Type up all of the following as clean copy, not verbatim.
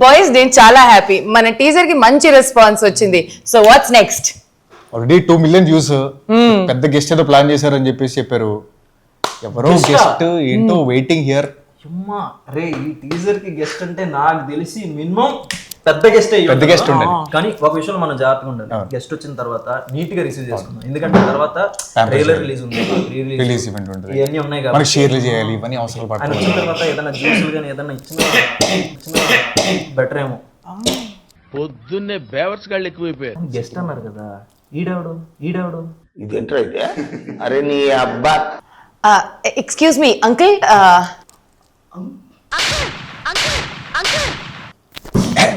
Boys నేను చాలా happy, మన టీజర్ కి మంచి రెస్పాన్స్ వచ్చింది. So what's next? Already 2 million views, పెద్ద గెస్ట్ ఏదో ప్లాన్ చేశారని చెప్పేసి చెప్పారు. ఎవరో గెస్ట్ ఏంటో వెయిటింగ్ హియర్. అమ్మా అరే ఈ టీజర్ కి గెస్ట్ అంటే నాకు తెలిసి మినిమం పెద్ద గెస్ట్ ఉండాలి. కానీ ఒక విషయం మనం జాగ్రత్తగా ఉండాలి. గెస్ట్ వచ్చిన తర్వాత నీట్ గా రిసీవ్ చేసుకుందాం, ఎందుకంటే తర్వాత ట్రైలర్ రిలీజ్ ఉంది, రిలీజ్ ఈవెంట్ ఉంటుంది, ఇవన్నీ ఉన్నాయి మనకి కాబట్టి షేర్లు చేయాలి, ఇవన్నీ అవసరాలు ఆయన పడతాయి. వచ్చిన తర్వాత ఏదైనా జ్యూసులు కానీ ఏదైనా ఇచ్చిన బెటర్ ఏమో. పొద్దున్నే బేవర్స్ గాళ్ళు ఎక్కువైపోయారు. గెస్ట్ అన్నారు కదా, ఈడెవడు ఇదేంట్రా ఇది? అరే నీ అబ్బా. ఎక్స్క్యూజ్ మీ అంకుల్,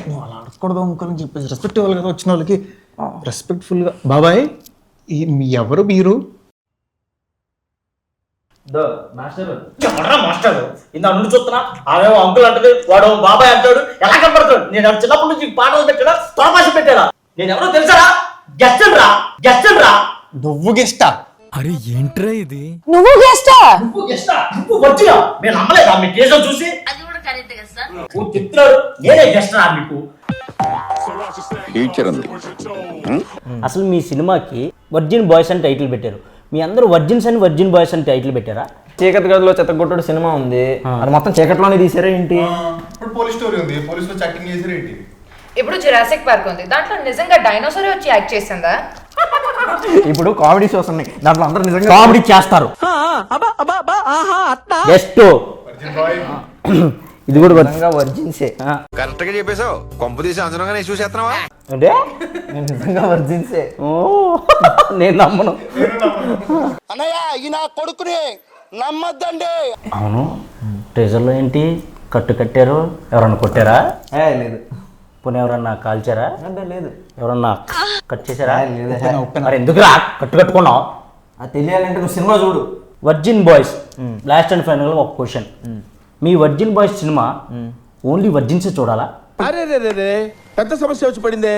నువ్వు అలా అడగకూడదు అంకుల్ అని చెప్పేసి రెస్పెక్ట్ ఇవ్వాలి కదా వచ్చిన వాళ్ళకి. రెస్పెక్ట్ఫుల్ గా బాబాయ్ ఎవరు మీరు? మాస్టర్ ఇంత నుండి చూస్తున్నా, ఆమె అంకుల్ అంటది, వాడు బాబాయ్ అంటాడు. ఎలా కనపడతాడు? నేను చిన్నప్పటి నుంచి పాటలు పెట్టాడా, తొడపాసి పెట్టాడా? నేను ఎవరో తెలుసారా? గెస్ట్ రా. నువ్వు గెస్టా? అరే ఏంట్రా ఇది? నువ్వు గెస్టా? నువ్వు వచ్చినా నేను నమ్మలేదా మీ కేసులో చూసి? నువ్వు చెప్తున్నాడు నేనే గెస్ట్ రా మీకు. ఫ్యూచర్ ఉంది. అసలు మీ సినిమాకి వర్జిన్ బాయ్స్ అని టైటిల్ పెట్టారు, మీ అందరూ వర్జిన్స్ అని వర్జిన్ బాయ్స్ అని టైటిల్ పెట్టారా? చీకటి గదిలో చెత్తగొట్టుడు సినిమా ఉంది, అది మొత్తం చీకట్లోనే తీసారా ఏంటి? ఇప్పుడు పోలీస్ స్టోరీ ఉంది, పోలీసులో చాటింగ్ చేసారు ఏంటి? ఇప్పుడు జురాసిక్ పార్క్ ఉంది, దాంట్లో నిజంగా డైనోసార్ వచ్చి యాక్ట్ చేసిందా? ఇప్పుడు కామెడీ షోస్ ఉన్నాయి, దాంట్లో అందరూ నిజంగా కామెడీ చేస్తారు. జస్ట్ ఇది కూడా నిజంగా వర్జిన్సే. కరెక్ట్ గా చెప్పేశావు. కొంప తీసి అంచనాగా చూసేస్తున్నావా? అంటే నేను నిజంగా వర్జిన్సే. ఓ నేను నమ్మను. అన్నయ్య ఈ నా కొడుకుని నమ్మద్దండి. అవును, ట్రెజర్లో ఏంటి కట్టారు? ఎవరన్నా కొట్టారా? లేదు. పోనీ ఎవరన్నా కాల్చారా? అంటే లేదు. ఎవరన్నా కట్ చేశారా? లేదు. మరి ఎందుకురా కట్టుకున్నావు? అది తెలియాలంటే నువ్వు సినిమా చూడు. Virgin boys last and final ఒక క్వశ్చన్, మీ వర్జిన్ బాయ్స్ సినిమా ఓన్లీ వర్జిన్సే చూడాలా? అరే రే రే పెద్ద సమస్య వచ్చి పడిందే.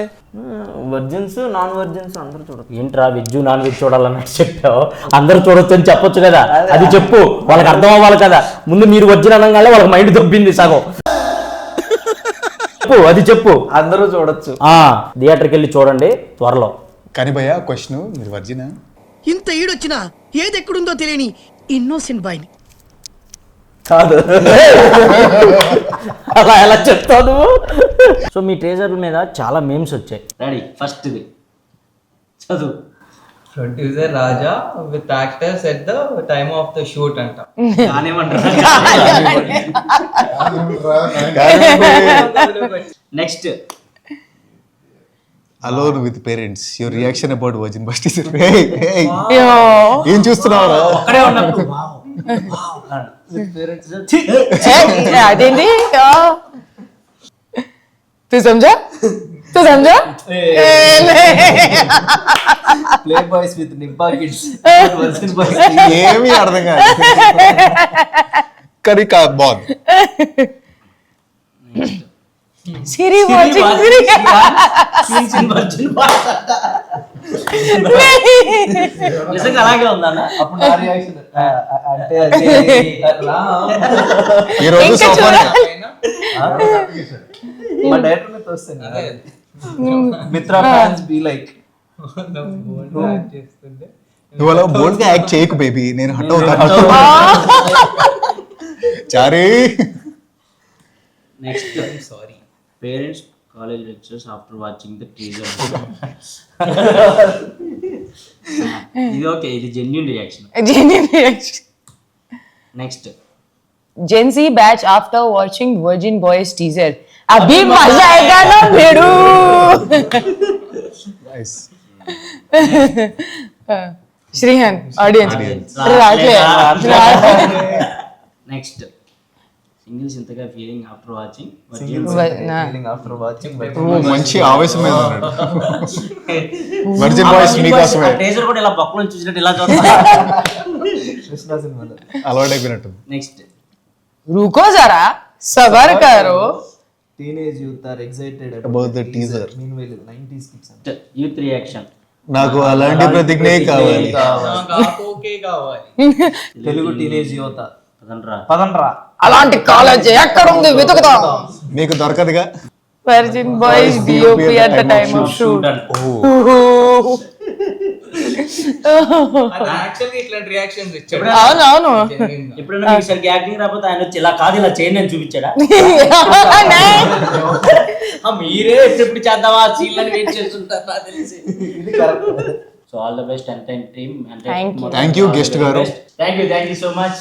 వర్జిన్స్ నాన్ వర్జిన్స్ అందరూ చూడదు. ఏంట్రా వెజ్ నాన్ వెజ్ చూడాలన్నట్టు చెప్పావు, అందరూ చూడొచ్చు అని చెప్పొచ్చు కదా, అది చెప్పు, వాళ్ళకి అర్థం అవ్వాలి కదా. ముందు మీరు వర్జిన్ అనగానే వాళ్ళకి మైండ్ దొబ్బింది సగం. చెప్పు, అది చెప్పు. అందరూ చూడొచ్చు. థియేటర్కి వెళ్ళి చూడండి త్వరలో. కానీ భయ్యా క్వశ్చన్, మీరు వర్జినా? ఇంత ఈడొచ్చినా ఏది ఎక్కడుందో తెలియని ఇన్నోసెంట్ బాయ్ని కాదు. అలా ఎలా చెప్తావు నువ్వు? సో మీ ట్రేజర్ మీద చాలా మేమ్స్ వచ్చాయి. రెడీ, ఫస్ట్ ఇది చదువు. Producer Raja with actors at the time of the shoot అంట. Next, alone with parents, your reaction about virgin boys teaser. ఏం చూస్తున్నావు? అక్కడే ఉన్నప్పుడు అదేంటి? తు సమझा ప్లే బాయ్స్ విత్ నింపా కిడ్స్. ఏమీ అర్థం కాదు, కానీ బాగుంది. సిరి వాచింగ్ సిరి. నిజంగా అలాగే ఉందన్న. అప్పుడు నా రియాక్షన్ అంటే ఈ రోజు మా డైరెక్టర్ మీద వస్తుంది. మిత్రా ఫ్యాన్స్ బి లైక్ చేస్తుంటే నువ్వు అలా బోల్డ్ గా యాక్ట్ చేయకు బేబీ, నేను హట్ అవుతాను. చారీ. Next, sorry parents college lectures after watching the teaser. ఇది ఓకే, ఇది genuine reaction. Next, Gen Z batch after watching Virgin Boys teaser. अभी मजा आएगा ना भेड़ू. श्रीहन audience. నెక్స్ట్, సింగిల్స్ ఇంతగా feeling after watching after watching మంచి ఆవేశం మీద ఉన్నాడు. వర్జిన్ బాయ్స్ మీకోసమే. టీజర్ కూడా ఇలా బొక్కలు చూసినట్టు ఇలా చూస్తా. కృష్ణ సినిమాలో అలవాటైపోయినట్టు. నెక్స్ట్, रुको जरा सबर करो. Teenage youth are excited About the teaser. Meanwhile 90s kids youth reaction. నాకు అలాంటి ప్రతిజ్ఞే కావాలి. ఓకే కావాలి. తెలుగు టీనేజ్ యువత పదండ్రా. పదండ్రా. అలాంటి కాలేజ్ ఎక్కడ ఉంది వెతుకుదాం. మీకు దొరకదుగా. Virgin boys DOP at the time of shoot. యాక్చువల్గా ఇట్లాంటి రియాక్షన్స్ ఇచ్చాడు. అవునవును. ఎప్పుడైనా మీకు సరిగ్గా యాక్టింగ్ రాకపోతే ఆయన వచ్చి ఇలా కాదు ఇలా చేయండి అని చూపించాడా? మీరే ఎప్పుడు చేద్దామా సీన్లని వెయిట్ చేస్తుంటారు నాకు తెలిసి. సో ఆల్ ద బెస్ట్ ఎంటైన్ టీమ్. థ్యాంక్ యూ గెస్ట్ గారు. Thank you so much.